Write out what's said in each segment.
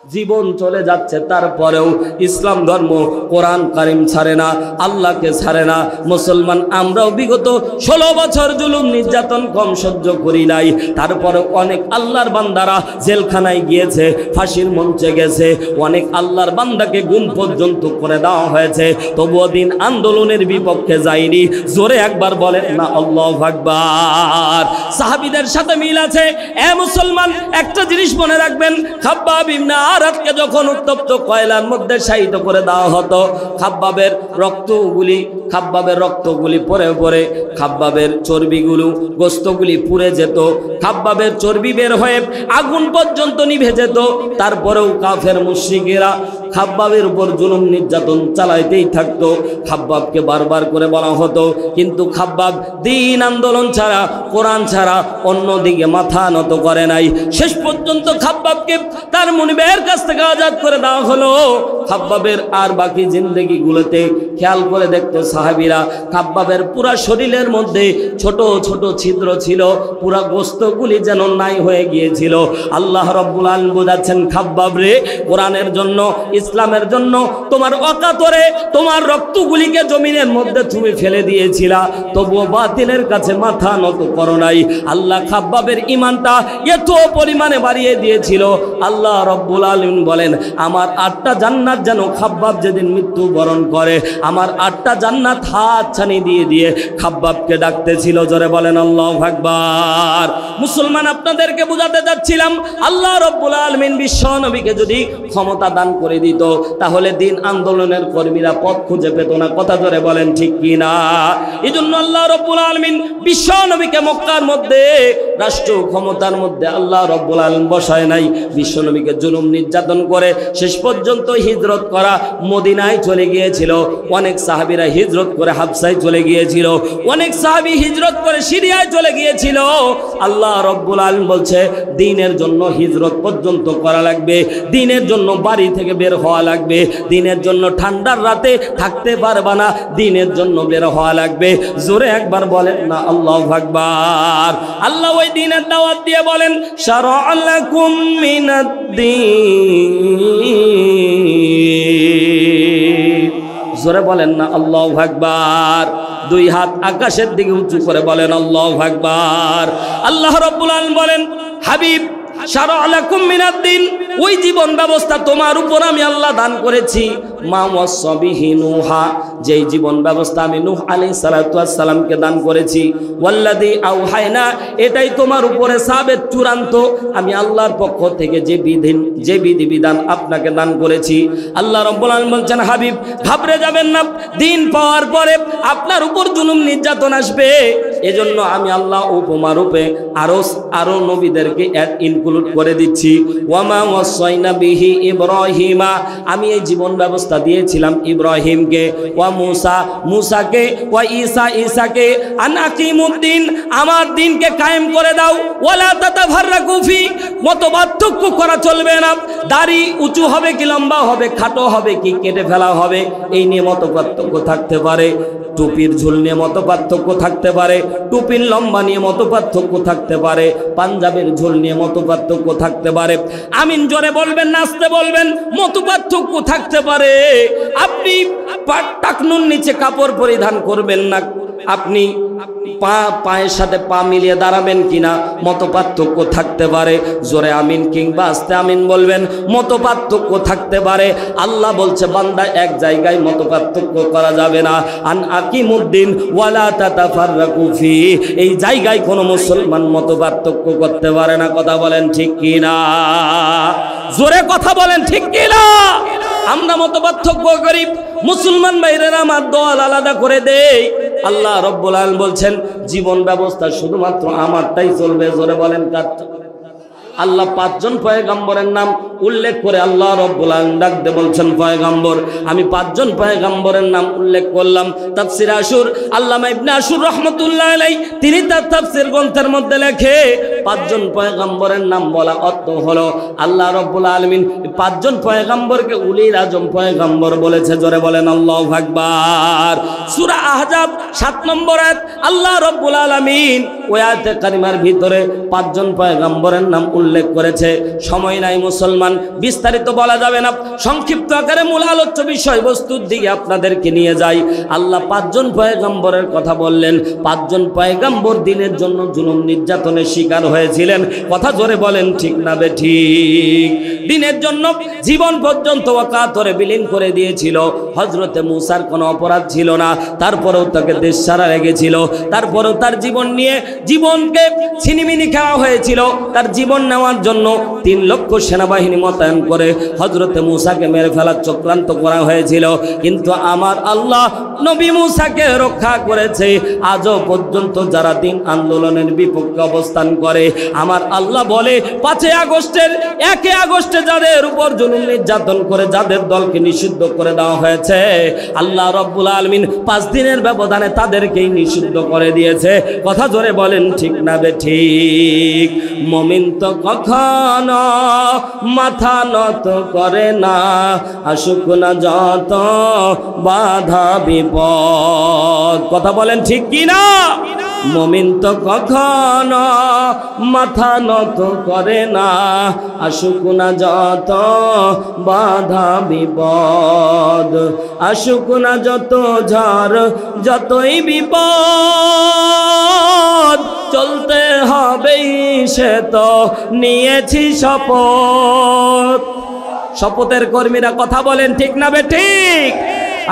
জীবন চলে যাচ্ছে, তারপরেও ইসলাম ধর্ম কোরআন কারিম ছাড়ে না, আল্লাহকে ছাড়ে না। মুসলমান আমরাও বিগত 16 বছর জুলুম নির্যাতন কম সহ্য করি নাই, তারপরে অনেক আল্লাহর বান্দারা জেলখানায় গিয়েছে, ফাঁসির মঞ্চে গেছে, অনেক আল্লাহর বান্দাকে গুম পর্যন্ত করে দেওয়া হয়েছে, তবুও দিন আন্দোলনের বিপক্ষে যায়নি। জোরে একবার বলেন না আল্লাহু আকবার। সাহাবীদের সাথে মিল আছে। এ মুসলমান, একটা জিনিস মনে রাখবেন, খাব্বাব ইবনে আরাতকে যখন উত্তপ্ত কয়লার মধ্যে শায়িত করে দেওয়া হতো, খাব্বাবের রক্তগুলি পরে পরে খাব্বাবের চর্বিগুলো, গোস্তগুলি পুড়ে যেত, খাব্বাবের চর্বি বের হয়ে আগুন পর্যন্ত নিভে যেত। তারপরেও কাফের মুশরিকেরা খাব্বাবের উপর জুলুম নির্যাতন চালাইতেই থাকতো। খাব্বাবকে বারবার করে বলা হতো, কিন্তু খাব্বাব দিন আন্দোলন ছাড়া, কোরআন ছাড়া অন্যদিকে মাথা নত করে নাই। শেষ পর্যন্ত খাব্বাবকে তার মুনিবের কাছ থেকে আজাদ করে দেওয়া হলো। খাব্বাবের আর বাকি জিন্দেগিগুলোতে খেয়াল করে দেখতো সাহাবীরা, খাব্বাবের পুরা শরীরের মধ্যে ছোট ছোট ছিদ্র ছিল, পুরা গোস্তগুলি যেন নাই হয়ে গিয়েছিল। আল্লাহ রাব্বুল আলামিন বোঝাচ্ছেন, খাব্বাব রে, কোরআনের জন্য, ইসলামের জন্য তোমার অকাতরে তোমার রক্তগুলিকে জমিনের মধ্যে তুমি ফেলে দিয়েছিলা, তবুও বাতিলের কাছে মাথা নত করো নাই। আল্লাহ খাব্বাবের ঈমানটা এত পরিমাণে বাড়িয়ে দিয়েছিল। আল্লাহ রাব্বুল আলামিন বলেন, আমার 8টা জান্নাত যেন খাব্বাব যেদিন মৃত্যুবরণ করে, আমার 8টা জান্নাত হাতছানি দিয়ে দিয়ে খাব্বাবকে ডাকতেছিল। জোরে বলেন আল্লাহু আকবার। মুসলমান, আপনাদেরকে বোঝাতে যাচ্ছিলাম, আল্লাহ রাব্বুল আলামিন বিশ্ব নবীকে যদি ক্ষমতা দান করে দিত, তাহলে দিন আন্দোলনের কর্মীরা পথ খুঁজে পেত না। কথা জোরে বলেন ঠিক কি না? এই জন্য আল্লাহ রাব্বুল আলামিন বিশ্ব নবীকে মক্কার মধ্যে, রাষ্ট্র ক্ষমতার মধ্যে আল্লাহ রাব্বুল আলামিন বসায় নাই। বিশ্ব নবীকে জুলুম নির্যাতন করে শেষ পর্যন্ত হিজরত করা মদিনায় চলে গিয়েছিল। অনেক সাহাবীরা হিজরত করে হাবশায় চলে গিয়েছিল, অনেক সাহাবী হিজরত করে সিরিয়ায় চলে গিয়েছিল। আল্লাহ রাব্বুল আলামিন বলছে, দ্বীনের জন্য হিজরত পর্যন্ত করা লাগবে, দ্বীনের জন্য বাড়ি থেকে বের হওয়া লাগবে, দ্বীনের জন্য ঠান্ডার রাতে থাকতে পারবা না, দ্বীনের জন্য বের হওয়া লাগবে। জোরে একবার বলেন না আল্লাহু আকবার। আল্লাহ ওই দ্বীনের দাওয়াত দিয়ে বলেন, শারা'a লাকুম মিনাদ-দ্বীন। জোরে বলেন না আল্লাহু আকবার। 2 হাত আকাশের দিকে উঁচু করে বলেন আল্লাহু আকবার। আল্লাহ রাব্বুল আলামিন বলেন, হাবিব, শারা'a লাকুম মিনাদ-দ্বীন, ওই জীবন ব্যবস্থা তোমার উপর আমি আল্লাহ দান করেছি। মা ওয়াসা বিহি নূহা, যেই জীবন ব্যবস্থা আমি নূহ আলাইহিস সালাতু ওয়াস সালামকে দান করেছি। ওয়াল্লাযী আওহায়না, এটাই তোমার উপরে সাবেত চূড়ান্ত, আমি আল্লাহর পক্ষ থেকে যে বিধিবিধান আপনাকে দান করেছি। আল্লাহ রাব্বুল আলামিন বলছেন, হাবিব, ঘাবড়ে যাবেন না, দিন পাওয়ার পরে আপনার উপর জুলুম নির্যাতন আসবে। এজন্য আমি আল্লাহ উপমা রূপে আরো নবীদেরকে ইনক্লুড করে দিচ্ছি। ওয়ামা ওয়াসাইনা বিহি ইব্রাহিমা, আমি এই জীবন ব্যবস্থা দিয়েছিলাম ইব্রাহিমকে, ওয়া মুসাকে, ওয়া ঈসাকে, আন আকিমুদ্দিন, আমার দ্বীনকে কায়েম করে দাও। ওয়ালা তাতাফাররাকু ফি, মতপার্থক্য করা চলবে না। দাড়ি উঁচু হবে কি লম্বা হবে, খাটো হবে কি কেটে ফেলা হবে, এই নিয়ে মতপার্থক্য থাকতে পারে। টুপির ঝুল নিয়ে মতপার্থক্য থাকতে পারে, টুপির লম্বা নিয়ে মতপার্থক্য থাকতে পারে, পাঞ্জাবের ঝুল নিয়ে মতপার্থক্য থাকতে পারে। আমিন জোরে বলবেন, নাচতে বলবেন, মতপার্থক্য থাকতে পারে। আপনি টাকনুর নিচে কাপড় পরিধান করবেন না, আপনি পায়ের সাথে পা মিলিয়ে দাঁড়াবেন কিনা, মতপার্থক্য থাকতে পারে। জোরে আমিন কিংবা আস্তে আমিন বলবেন, মতপার্থক্য থাকতে পারে। আল্লাহ বলছে, বান্দা এক জায়গায় মতপার্থক্য করা যাবে না। আন আকিমুদ্দিন ওয়ালা তাতাফাররাকু ফি, এই জায়গায় কোনো মুসলমান মতপার্থক্য করতে পারে না। কথা বলেন ঠিক কি না? জোরে কথা বলেন ঠিক কি না? আমরা মতপার্থক্য করি, মুসলমান ভাইরা আমার দল আলাদা করে দেই। আল্লাহ রাব্বুল আলামিন বলছেন, জীবন ব্যবস্থা শুধুমাত্র আমারটাই চলবে। জোরে বলেন কার? আল্লাহ 5 জন পয়গম্বরের নাম উল্লেখ করে আল্লাহ রাব্বুল আলামিন ডাকতে বলছেন পয়গম্বর। আমি 5 জন পয়গম্বরের নাম উল্লেখ করলাম। তাফসীর আশুর, আল্লামা ইবনে আশুর রাহমাতুল্লাহ আলাইহি, তিনি তার তাফসীর গ্রন্থের মধ্যে লেখে, পাঁচজন পয়গম্বরের নাম বলা অর্থ হলো আল্লাহ রাব্বুল আলামিন পাঁচজন পয়গম্বরকে উলিল আজম পয়গম্বর বলেছে। জোরে বলেন আল্লাহু আকবার। সূরা আহজাব 7 নম্বর আয়াত আল্লাহ রাব্বুল আলামিন ওই আয়াতে কারিমার ভিতরে পাঁচজন পয়গম্বরের নাম উল্লেখ করেছে। সময় নাই মুসলমান, বিস্তারিত বলা যাবে না, সংক্ষিপ্ত আকারে মূল আলোচ্য বিষয়বস্তুর দিকে আপনাদেরকে নিয়ে যাই। আল্লাহ পাঁচজন পয়গম্বরের কথা বললেন। পাঁচজন পয়গম্বর দিনের জন্য জুলুম নির্যাতনের শিকার হয়েছিলেন। কথা জোরে বলেন ঠিক না বেঠিক? দিনের জন্য জীবন পর্যন্ত ওয়াকাতরে বিলীন করে দিয়েছিল। হযরতে মূসার কোনো অপরাধ ছিল না, তারপরেও তাকে দেশ ছাড়া লেগেছিল, তারপরেও তার জীবন নিয়ে জীবনকে ছিনিমিনি খাওয়া হয়েছিল। তার জীবন নেওয়ার জন্য 3 লক্ষ সেনাবাহিনী মোতায়েন করে হযরতে মূসাকে মেরে ফেলার চক্রান্ত করা হয়েছিল, কিন্তু আমার আল্লাহ নবী মূসাকে রক্ষা করেছে। আজও পর্যন্ত যারা দিন আন্দোলনের বিপক্ষে অবস্থান করে, আমার আল্লাহ বলে 1 আগস্টে যাদের উপর জুলুম নির্যাতন করে যাদের দলকে নিষিদ্ধ করে দেওয়া হয়েছে, আল্লাহ রাব্বুল আলামিন 5 দিনের ব্যবধানে তাদেরকেই নিষিদ্ধ করে দিয়েছে। কথা জোরে বলেন ঠিক না বেঠিক? মুমিন তো কখনো মাথা নত করে না, আসুক না যত বাধা বিপদ। কথা বলেন ঠিক কি না? মুমিন তো কখনো মাথা নত করে না, আসুক না যত বাধা বিপদ, আসুক না যত ঝড় যতই বিপদ, চলতে হবেই সে তো নিয়েছি শপথ। শপথের কর্মীরা কথা বলেন ঠিক না বেঠিক?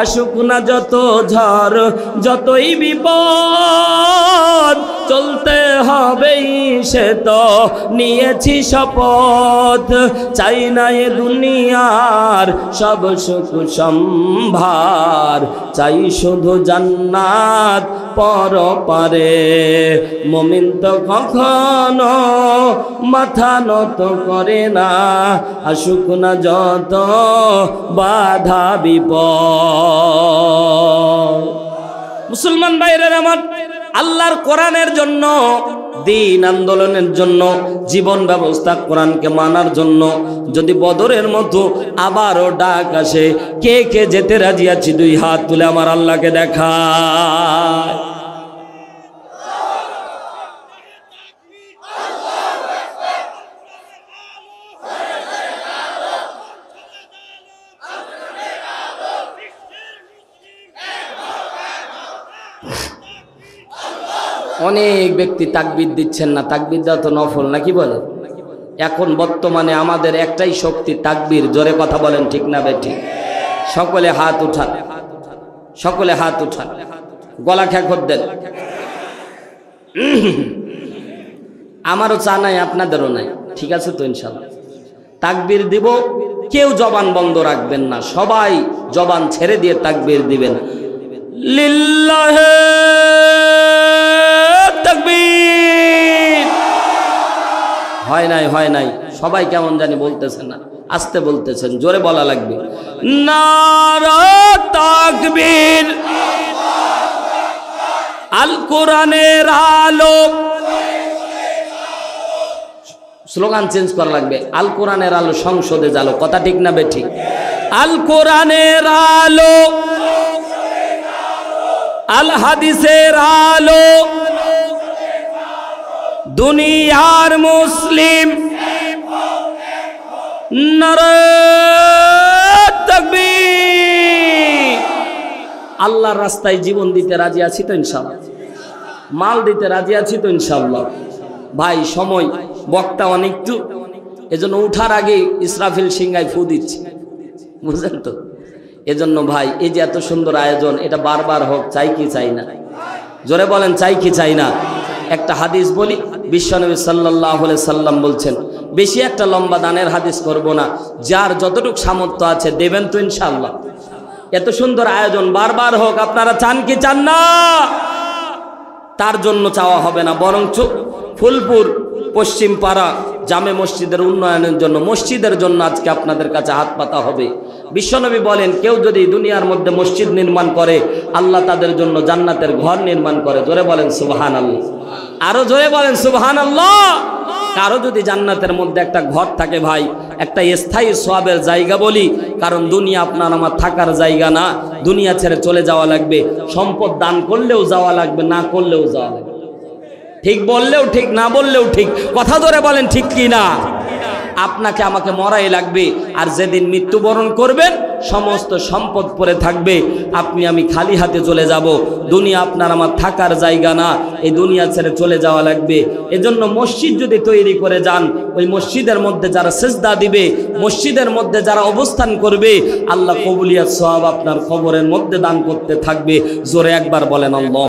আসুক না যত ঝড় যতই বিপদ, চলতে হবেই সে তো নিয়েছি শপথ। চাই না এ দুনিয়ার সব সুখ সম্ভার, চাই শুধু জান্নাত পরপারে। মুমিন তো কখনো মাথা নত করে না, আসুক না যত বাধা বিপদ। মুসলমান ভাইরা আমার, আল্লাহর কোরআনের জন্য, দিন আন্দোলনের জন্য, জীবন ব্যবস্থা কোরআনকে মানার জন্য যদি বদরের মতো আবারও ডাক আসে, কে কে যেতে রাজি আছি? 2 হাত তুলে আমার আল্লাহকে দেখায়। অনেক ব্যক্তি তাকবীর দিচ্ছেন না, তাকবীর দেওয়া তো নফল নাকি বলে? এখন বর্তমানে আমাদের একটাই শক্তি তাকবীর। জোরে কথা বলেন ঠিক না বেঠিক? সকলে হাত উঠান, সকলে হাত উঠান, গলা খেকর দেন। আমারও চা নাই, আপনাদেরও নাই, ঠিক আছে তো? ইনশাআল্লাহ তাকবীর দিব, কেউ জবান বন্ধ রাখবেন না, সবাই জবান ছেড়ে দিয়ে তাকবীর দিবেন। লিল্লাহে তাকবীর। হয় নাই, হয় নাই, সবাই কেমন জানি বলতেছেন না, আস্তে বলতেছেন, জোরে বলা লাগবে। নারা তাকবীর, আল কোরআনের আলো। স্লোগান চেঞ্জ করা লাগবে, আল কোরআনের আলো সংসদে জালো। কথা ঠিক না বেঠিক? আল কোরআনের আলো, আল হাদিসের আলো, দুনিয়ার মুসলিম নারে তাকবীর। আল্লাহর রাস্তায় জীবন দিতে রাজি আছি তো ইনশাআল্লাহ? মাল দিতে রাজি আছি তো ইনশাআল্লাহ? ভাই সময়, বক্তা অনেকটু, এজন্য উঠার আগে ইসরাফিল সিংহায় ফু দিচ্ছি, বুঝলেন তো? এজন্য ভাই এই যে এত সুন্দর আয়োজন, এটা বারবার হোক, চাই কি চাই না? জোরে বলেন চাই কি চাই না? একটা হাদিস বলি, বিশ্বনবী সাল্লাল্লাহু আলাইহি সাল্লাম বলছেন, বেশি একটা লম্বা দানের হাদিস করব না, যার যতটুকু সামর্থ্য আছে দেবেন তো ইনশাআল্লাহ। এত সুন্দর আয়োজন বারবার হোক, আপনারা চান কি চান না? তার জন্য চাওয়া হবে না, বরঞ্চ ফুলপুর পশ্চিম পাড়া জামে মসজিদের উন্নয়নের জন্য, মসজিদের জন্য আজকে আপনাদের কাছে হাত পাতা হবে। বিশ্বনবী বলেন, কেউ যদি দুনিয়ার মধ্যে মসজিদ নির্মাণ করে, আল্লাহ তাদের জন্য জান্নাতের ঘর নির্মাণ করে। জোরে বলেন সুবহানাল্লাহ, আরো জোরে বলেন সুবহানাল্লাহ। কারো যদি জান্নাতের মধ্যে একটা ঘর থাকে ভাই, একটা স্থায়ী সওয়াবের জায়গা বলি, কারণ দুনিয়া আপনার আমার থাকার জায়গা না, দুনিয়া ছেড়ে চলে যাওয়া লাগবে। সম্পদ দান করলেও যাওয়া লাগবে, না করলেও যাওয়া লাগবে। ঠিক বললেও ঠিক, না বললেও ঠিক, কথা ধরে বলেন ঠিক কি না? আপনাকে আমাকে মরাই লাগবে। আর যেদিন মৃত্যুবরণ করবেন সমস্ত সম্পদ পড়ে থাকবে, আপনি আমি খালি হাতে চলে যাব। দুনিয়া আপনার আমার থাকার জায়গা না, এই দুনিয়া ছেড়ে চলে যাওয়া লাগবে। এজন্য মসজিদ যদি তৈরি করে যান, ওই মসজিদের মধ্যে যারা সিজদা দিবে, মসজিদের মধ্যে যারা অবস্থান করবে, আল্লাহ কবুলিয়াত সওয়াব আপনার কবরের মধ্যে দান করতে থাকবে। জোরে একবার বলেন আল্লাহু